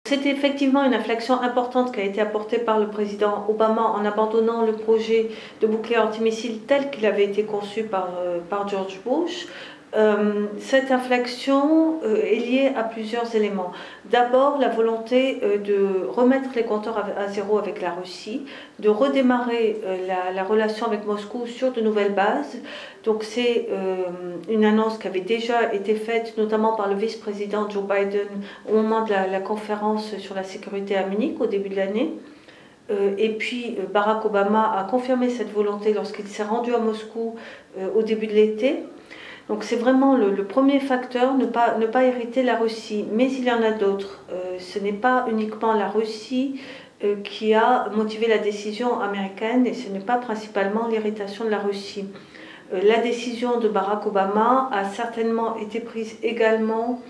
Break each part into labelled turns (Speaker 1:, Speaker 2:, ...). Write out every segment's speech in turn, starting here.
Speaker 1: C'était effectivement une inflexion importante qui a été apportée par le président Obama en abandonnant le projet de bouclier antimissile tel qu'il avait été conçu par George Bush. Cette inflexion est liée à plusieurs éléments. D'abord, la volonté de remettre les compteurs à zéro avec la Russie, de redémarrer la relation avec Moscou sur de nouvelles bases. Donc c'est une annonce qui avait déjà été faite, notamment par le vice-président Joe Biden au moment de la conférence sur la sécurité à Munich au début de l'année. Et puis Barack Obama a confirmé cette volonté lorsqu'il s'est rendu à Moscou au début de l'été. Donc c'est vraiment le premier facteur, ne pas hériter la Russie. Mais il y en a d'autres. Ce n'est pas uniquement la Russie qui a motivé la décision américaine et ce n'est pas principalement l'irritation de la Russie. La décision de Barack Obama a certainement été prise également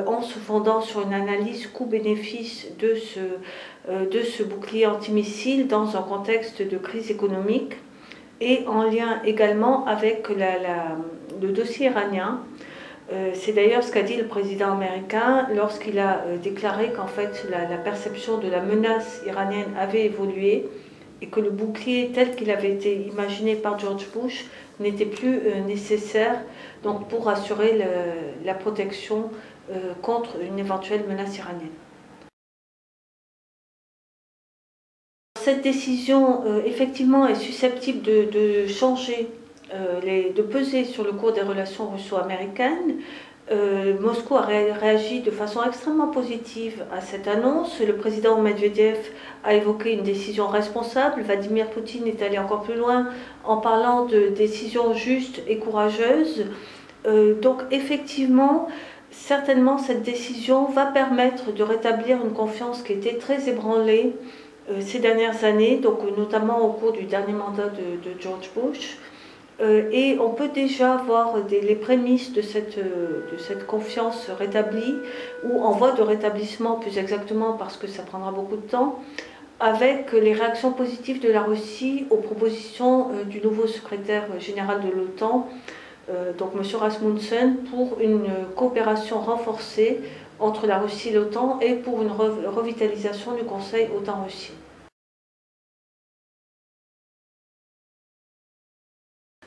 Speaker 1: en se fondant sur une analyse coût-bénéfice de ce bouclier antimissile dans un contexte de crise économique et en lien également avec le dossier iranien. C'est d'ailleurs ce qu'a dit le président américain lorsqu'il a déclaré qu'en fait la perception de la menace iranienne avait évolué et que le bouclier tel qu'il avait été imaginé par George Bush n'était plus nécessaire donc pour assurer la protection contre une éventuelle menace iranienne. Cette décision, effectivement, est susceptible de changer, de peser sur le cours des relations russo-américaines. Moscou a réagi de façon extrêmement positive à cette annonce. Le président Medvedev a évoqué une décision responsable. Vladimir Poutine est allé encore plus loin en parlant de décisions justes et courageuses. Donc effectivement, certainement cette décision va permettre de rétablir une confiance qui était très ébranlée ces dernières années, donc notamment au cours du dernier mandat de George Bush. Et on peut déjà voir les prémices de cette confiance rétablie, ou en voie de rétablissement plus exactement, parce que ça prendra beaucoup de temps, avec les réactions positives de la Russie aux propositions du nouveau secrétaire général de l'OTAN, donc M. Rasmussen, pour une coopération renforcée entre la Russie et l'OTAN et pour une revitalisation du Conseil OTAN-Russie.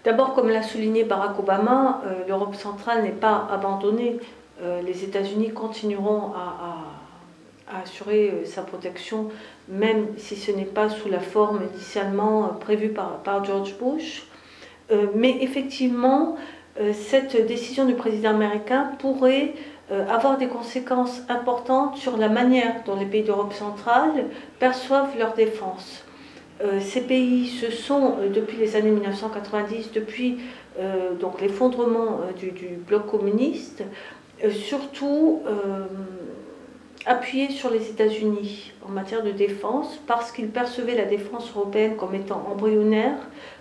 Speaker 1: D'abord, comme l'a souligné Barack Obama, l'Europe centrale n'est pas abandonnée. Les États-Unis continueront à assurer sa protection, même si ce n'est pas sous la forme initialement prévue par George Bush. Mais effectivement, cette décision du président américain pourrait avoir des conséquences importantes sur la manière dont les pays d'Europe centrale perçoivent leur défense. Ces pays se sont, depuis les années 1990, depuis donc l'effondrement du bloc communiste, surtout appuyés sur les États-Unis en matière de défense, parce qu'ils percevaient la défense européenne comme étant embryonnaire,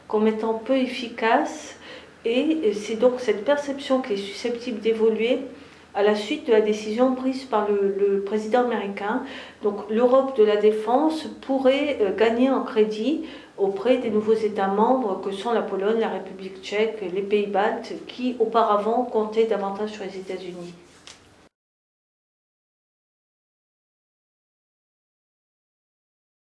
Speaker 1: comme étant peu efficace, et c'est donc cette perception qui est susceptible d'évoluer à la suite de la décision prise par le président américain. Donc l'Europe de la défense pourrait gagner en crédit auprès des nouveaux États membres que sont la Pologne, la République tchèque, les pays baltes, qui auparavant comptaient davantage sur les États-Unis.